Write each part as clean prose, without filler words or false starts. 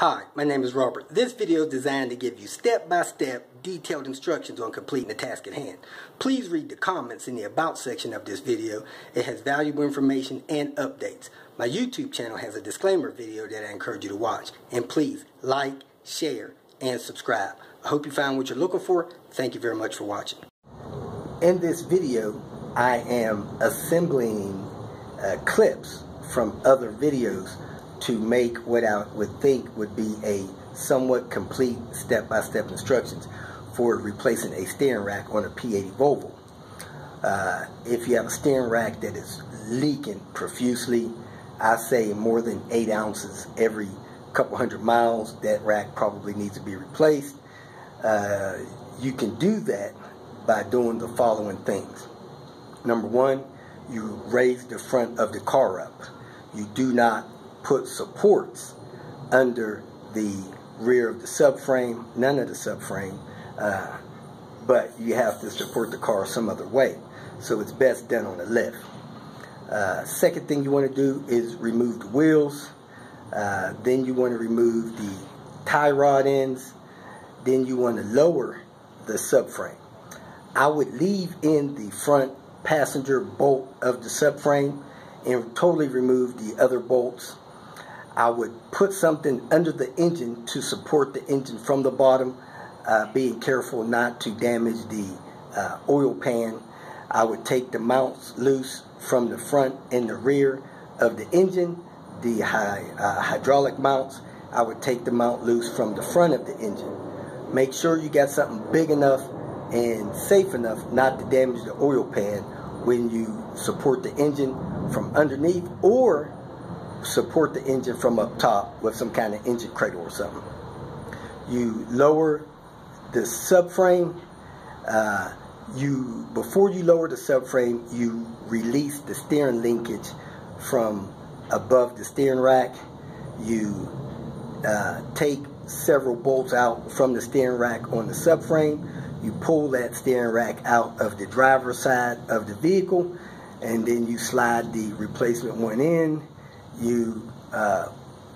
Hi, my name is Robert. This video is designed to give you step-by-step detailed instructions on completing the task at hand. Please read the comments in the About section of this video. It has valuable information and updates. My YouTube channel has a disclaimer video that I encourage you to watch. And please like, share, and subscribe. I hope you found what you're looking for. Thank you very much for watching. In this video, I am assembling clips from other videos to make what I would think would be a somewhat complete step-by-step instructions for replacing a steering rack on a P80 Volvo. If you have a steering rack that is leaking profusely, I say more than 8 ounces every couple hundred miles, that rack probably needs to be replaced. You can do that by doing the following things. Number one, you raise the front of the car up. You do not put supports under the rear of the subframe, none of the subframe, but you have to support the car some other way. So it's best done on the lift. Second thing you want to do is remove the wheels. Then you want to remove the tie rod ends. Then you want to lower the subframe. I would leave in the front passenger bolt of the subframe and totally remove the other bolts. I would put something under the engine to support the engine from the bottom, being careful not to damage the oil pan. I would take the mounts loose from the front and the rear of the engine, the hydraulic mounts. I would take the mount loose from the front of the engine. Make sure you got something big enough and safe enough not to damage the oil pan when you support the engine from underneath, or support the engine from up top with some kind of engine cradle or something. You lower the subframe. Before you lower the subframe, you release the steering linkage from above the steering rack. You take several bolts out from the steering rack on the subframe. You pull that steering rack out of the driver's side of the vehicle, and then you slide the replacement one in. You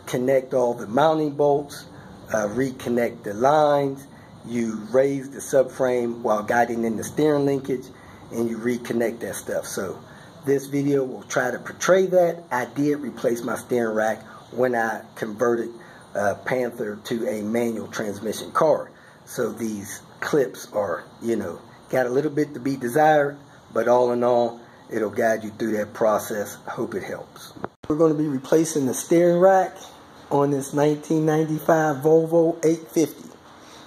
connect all the mounting bolts, reconnect the lines. You raise the subframe while guiding in the steering linkage, and you reconnect that stuff. So this video will try to portray that. I did replace my steering rack when I converted Panther to a manual transmission car. So these clips are, got a little bit to be desired, but all in all, it'll guide you through that process. I hope it helps. We're going to be replacing the steering rack on this 1995 Volvo 850.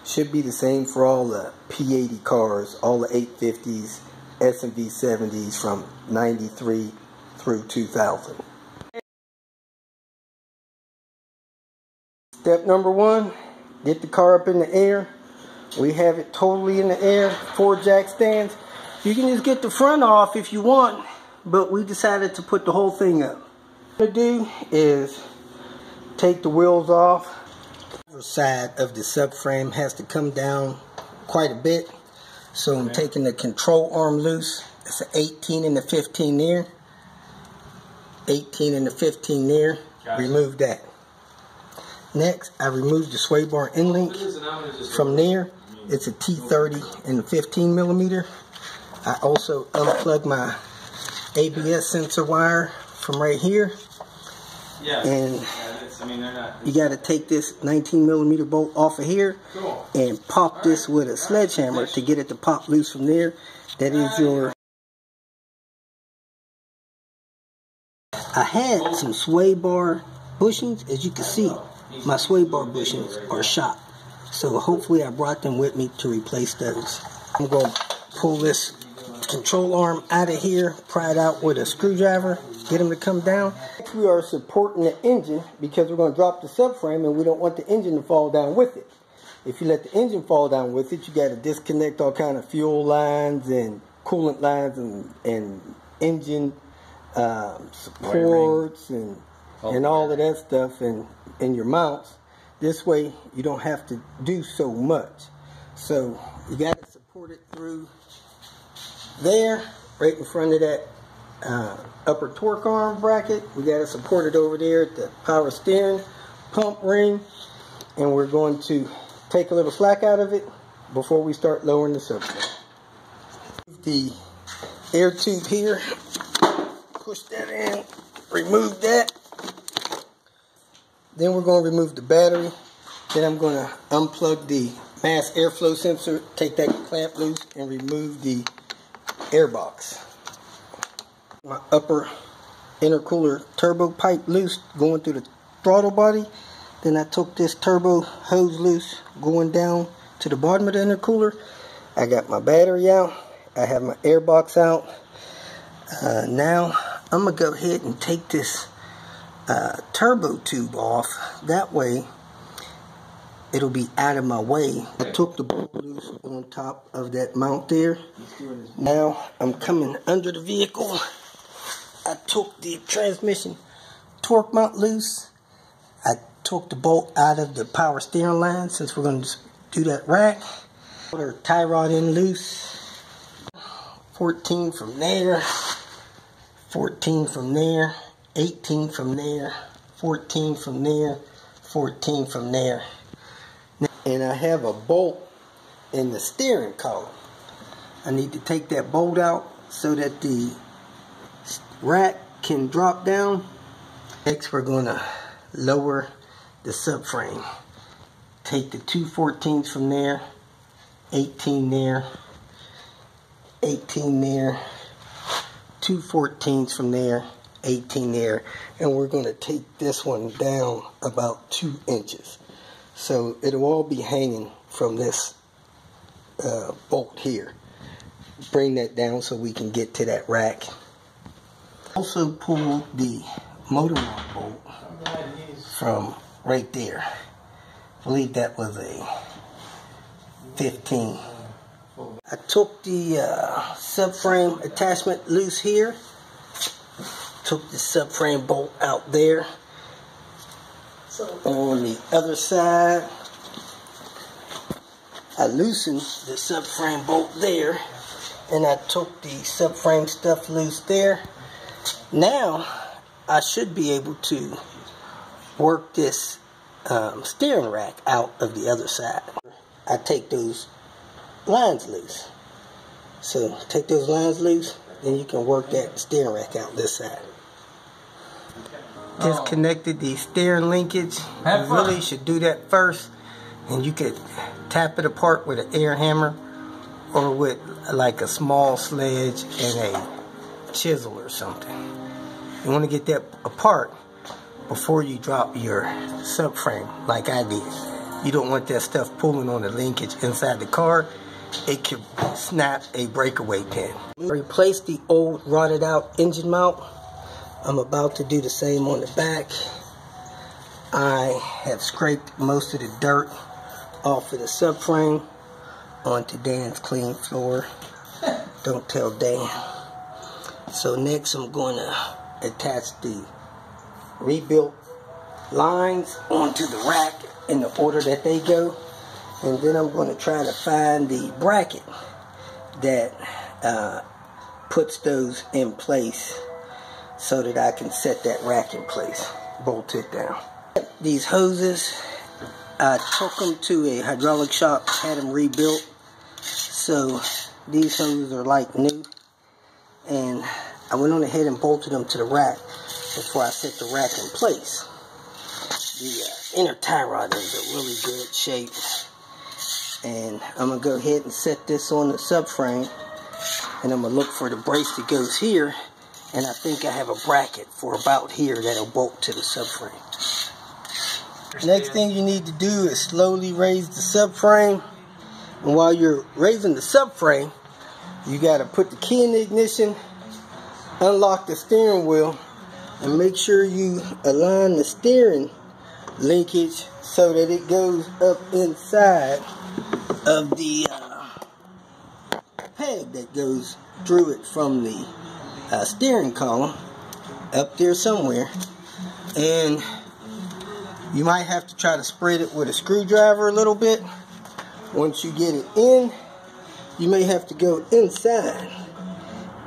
Should be the same for all the P80 cars, all the 850s, S and V70s from 93 through 2000. Step number one, get the car up in the air. We have it totally in the air, 4 jack stands. You can just get the front off if you want, but we decided to put the whole thing up. What I'm going to do is take the wheels off. The other side of the subframe has to come down quite a bit, so I'm taking the control arm loose. It's an 18 and a 15 there. 18 and a 15 there. Remove that. Next, I removed the sway bar end link from there. It's a T30 and a 15 millimeter. I also unplugged my ABS sensor wire from right here. And you got to take this 19 millimeter bolt off of here and pop this with a sledgehammer to get it to pop loose from there. That is your... I had some sway bar bushings. As you can see, my sway bar bushings are shot. So hopefully I brought them with me to replace those. I'm going to pull this control arm out of here, pry it out with a screwdriver, get them to come down. Next, we are supporting the engine because we're going to drop the subframe and we don't want the engine to fall down with it. If you let the engine fall down with it, you got to disconnect all kind of fuel lines and coolant lines and engine supports and all of that stuff and your mounts. This way you don't have to do so much. So you got to support it through there, right in front of that upper torque arm bracket. We got to support it over there at the power steering pump ring. and we're going to take a little slack out of it before we start lowering the subframe. The air tube here, push that in, remove that. Then we're going to remove the battery. Then I'm going to unplug the mass airflow sensor, take that clamp loose, and remove the air box. My upper intercooler turbo pipe loose going through the throttle body. Then I took this turbo hose loose going down to the bottom of the intercooler. I got my battery out. I have my air box out. Now I'm going to go ahead and take this turbo tube off. That way it'll be out of my way. I took the bolt loose on top of that mount there. Now I'm coming under the vehicle. I took the transmission torque mount loose. I took the bolt out of the power steering line since we're going to do that rack. Put our tie rod in loose. 14 from there. 14 from there. 18 from there. 14 from there. 14 from there. And I have a bolt in the steering column. I need to take that bolt out so that the rack can drop down. Next we're going to lower the subframe. Take the 2 14s from there, 18 there, 18 there, 2 14s from there, 18 there, and we're going to take this one down about 2 inches. So it'll all be hanging from this bolt here. Bring that down so we can get to that rack. Also pull the motor mount bolt from right there. I believe that was a 15. I took the subframe attachment loose here. Took the subframe bolt out there. On the other side, I loosened the subframe bolt there, and I took the subframe stuff loose there. Now I should be able to work this steering rack out of the other side. I take those lines loose. So take those lines loose, then you can work that steering rack out this side. Disconnected the steering linkage. You really should do that first, and you could tap it apart with an air hammer or with like a small sledge and a chisel or something. You want to get that apart before you drop your subframe like I did. You don't want that stuff pulling on the linkage inside the car. It could snap a breakaway pin. Replace the old rotted out engine mount. I'm about to do the same on the back. I have scraped most of the dirt off of the subframe onto Dan's clean floor. Don't tell Dan. So next I'm going to attach the rebuilt lines onto the rack in the order that they go. And then I'm going to try to find the bracket that puts those in place so that I can set that rack in place, bolt it down. These hoses, I took them to a hydraulic shop, had them rebuilt. So these hoses are like new. And I went on ahead and bolted them to the rack before I set the rack in place. The inner tie rod is in really good shape. And I'm going to go ahead and set this on the subframe. And I'm going to look for the brace that goes here. And I think I have a bracket for about here that'll bolt to the subframe. Next thing you need to do is slowly raise the subframe. And while you're raising the subframe, you got to put the key in the ignition, unlock the steering wheel, and make sure you align the steering linkage so that it goes up inside of the peg that goes through it from the steering column up there somewhere. And you might have to try to spread it with a screwdriver a little bit. Once you get it in, you may have to go inside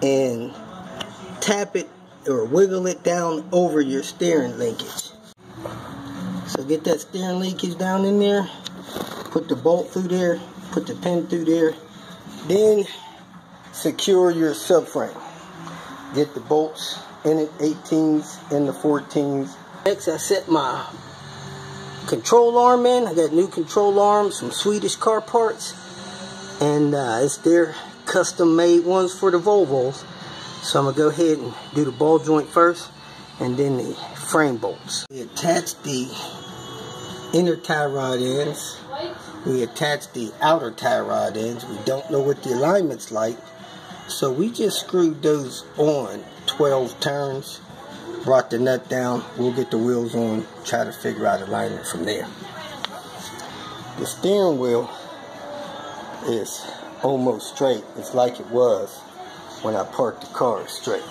and tap it or wiggle it down over your steering linkage. So get that steering leakage down in there, put the bolt through there, put the pin through there, then secure your subframe. Get the bolts in it, 18s and the 14s. Next I set my control arm in. I got new control arms, some Swedish car parts, and it's their custom made ones for the Volvos. So I'm going to go ahead and do the ball joint first and then the frame bolts. We attach the inner tie rod ends. We attach the outer tie rod ends. We don't know what the alignment's like, so we just screwed those on 12 turns, brought the nut down. We'll get the wheels on, try to figure out alignment from there. The steering wheel is almost straight. It's like it was when I parked the car straight.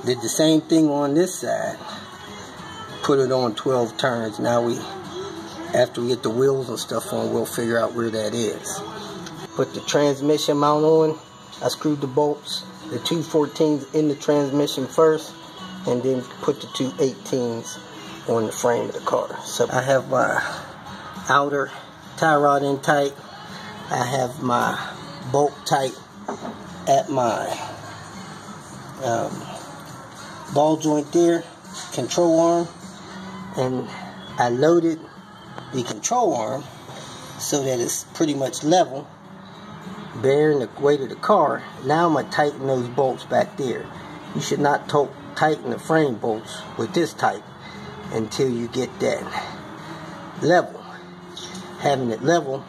Did the same thing on this side. Put it on 12 turns. Now after we get the wheels and stuff on, we'll figure out where that is. Put the transmission mount on. I screwed the bolts, the two 14s in the transmission first, and then put the two 18s on the frame of the car. So I have my outer tie rod in tight. I have my bolt tight at my ball joint there, control arm, and I loaded the control arm so that it's pretty much level, bearing the weight of the car. Now I'm going to tighten those bolts back there. You should not tighten the frame bolts with this tight until you get that level. Having it level,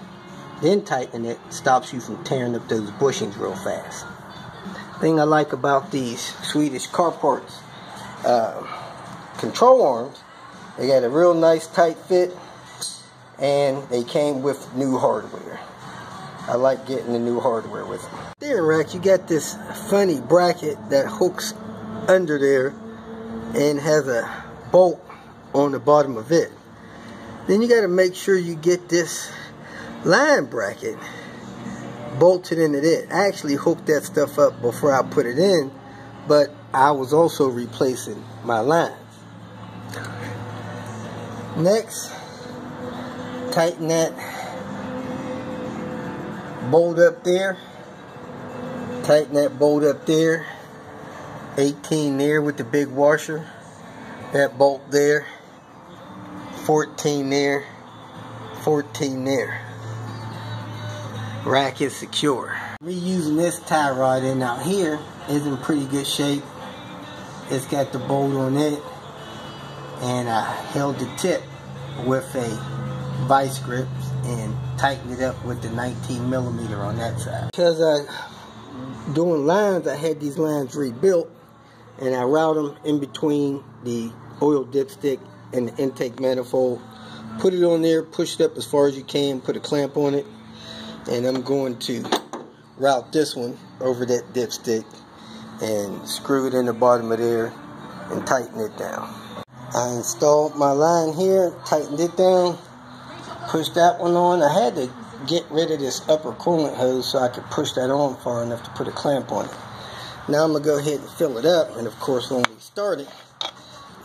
then tightening it, stops you from tearing up those bushings real fast. Thing I like about these Swedish car parts control arms, they got a real nice tight fit, and they came with new hardware. I like getting the new hardware with them. Steering rack, you got this funny bracket that hooks under there and has a bolt on the bottom of it. Then you got to make sure you get this line bracket bolted into it. I actually hooked that stuff up before I put it in, but I was also replacing my line. Next, tighten that bolt up there. Tighten that bolt up there. 18 there with the big washer. That bolt there. 14 there. 14 there. Rack is secure. Reusing this tie rod in out here is in pretty good shape. It's got the bolt on it, and I held the tip with a vice grip and tightened it up with the 19mm on that side. Because doing lines, I had these lines rebuilt, and I route them in between the oil dipstick and the intake manifold. Put it on there, push it up as far as you can, put a clamp on it, and I'm going to route this one over that dipstick and screw it in the bottom of there and tighten it down. I installed my line here, tightened it down, pushed that one on. I had to get rid of this upper coolant hose so I could push that on far enough to put a clamp on it. Now I'm going to go ahead and fill it up, and of course when we start it,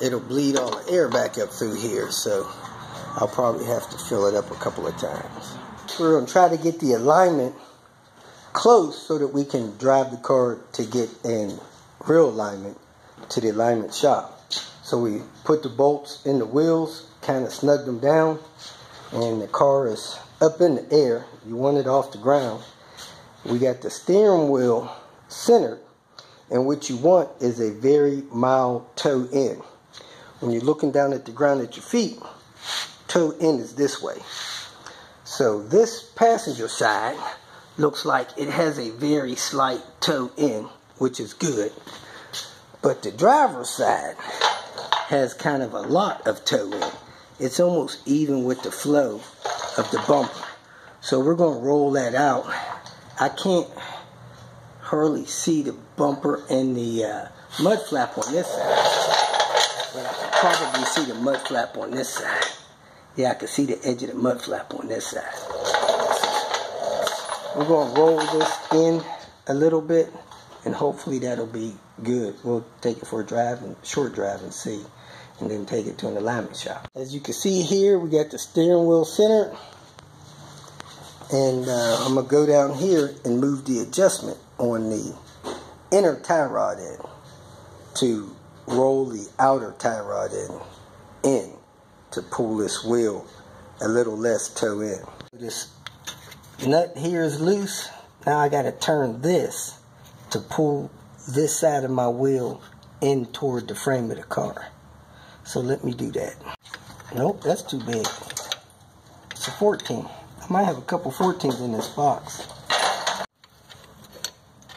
it'll bleed all the air back up through here, so I'll probably have to fill it up a couple of times. We're going to try to get the alignment close so that we can drive the car to get in real alignment to the alignment shop. So we put the bolts in the wheels, kind of snug them down, and the car is up in the air. You want it off the ground. We got the steering wheel centered, and what you want is a very mild toe in. When you're looking down at the ground at your feet, toe in is this way. So this passenger side looks like it has a very slight toe in, which is good. But the driver's side has kind of a lot of toe in. It's almost even with the flow of the bumper. So we're going to roll that out. I can't hardly see the bumper and the mud flap on this side, but I can probably see the mud flap on this side. Yeah, I can see the edge of the mud flap on this side. We're going to roll this in a little bit, and hopefully that'll be good. We'll take it for a drive, and short drive, and see. and then take it to an alignment shop. As you can see here, we got the steering wheel centered, and I'm going to go down here and move the adjustment on the inner tie rod in to roll the outer tie rod in to pull this wheel a little less toe in. This nut here is loose. Now I got to turn this to pull this side of my wheel in toward the frame of the car. So let me do that. Nope, that's too big. It's a 14. I might have a couple 14s in this box.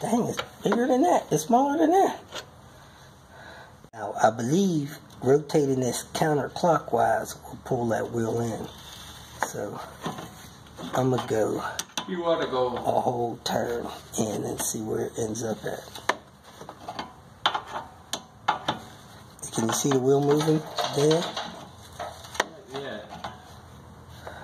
Dang, it's bigger than that. It's smaller than that. Now, I believe rotating this counterclockwise will pull that wheel in. So, I'm going to go a whole turn in and see where it ends up at. Can you see the wheel moving there? Yeah.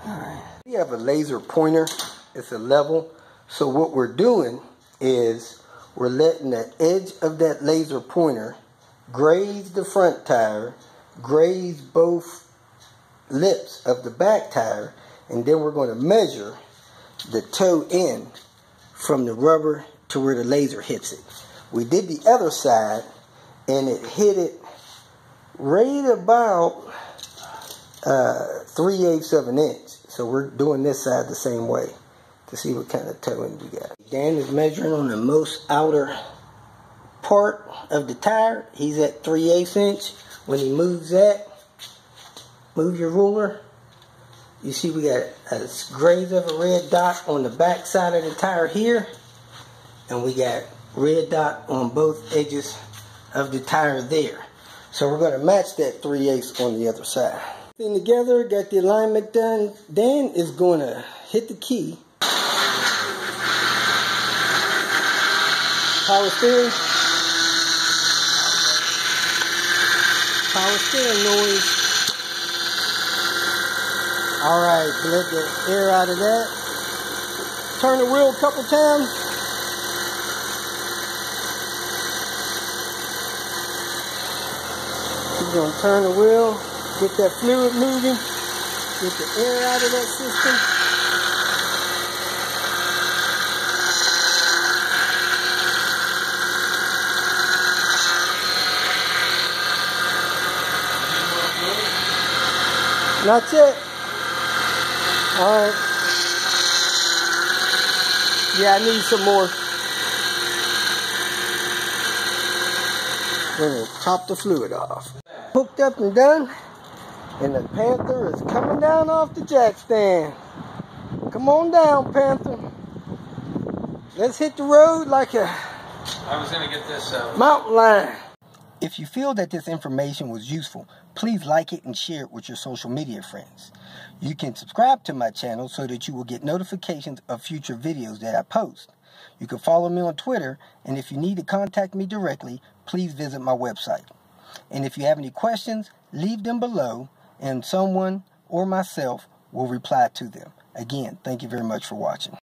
Alright. We have a laser pointer. It's a level. So what we're doing is we're letting the edge of that laser pointer graze the front tire, graze both lips of the back tire, and then we're going to measure the toe end from the rubber to where the laser hits it. We did the other side, and it hit it right about 3/8 of an inch. So we're doing this side the same way to see what kind of toe end we got. Dan is measuring on the most outer part of the tire. He's at 3/8 inch. When he moves that, move your ruler. You see we got a graze of a red dot on the back side of the tire here, and we got red dot on both edges of the tire there. So we're going to match that 3/8 on the other side. Thing together, got the alignment done. Dan is going to hit the key. Power steering. Power steering noise. Alright, let the air out of that. Turn the wheel a couple times. We're going to turn the wheel, get that fluid moving, get the air out of that system. Not yet. Alright. Yeah, I need some more. We're going to top the fluid off. Hooked up and done, and the Panther is coming down off the jack stand. Come on down, Panther. Let's hit the road like a mountain lion. If you feel that this information was useful, please like it and share it with your social media friends. You can subscribe to my channel so that you will get notifications of future videos that I post. You can follow me on Twitter, and if you need to contact me directly, please visit my website. And if you have any questions, leave them below, and someone or myself will reply to them. Again, thank you very much for watching.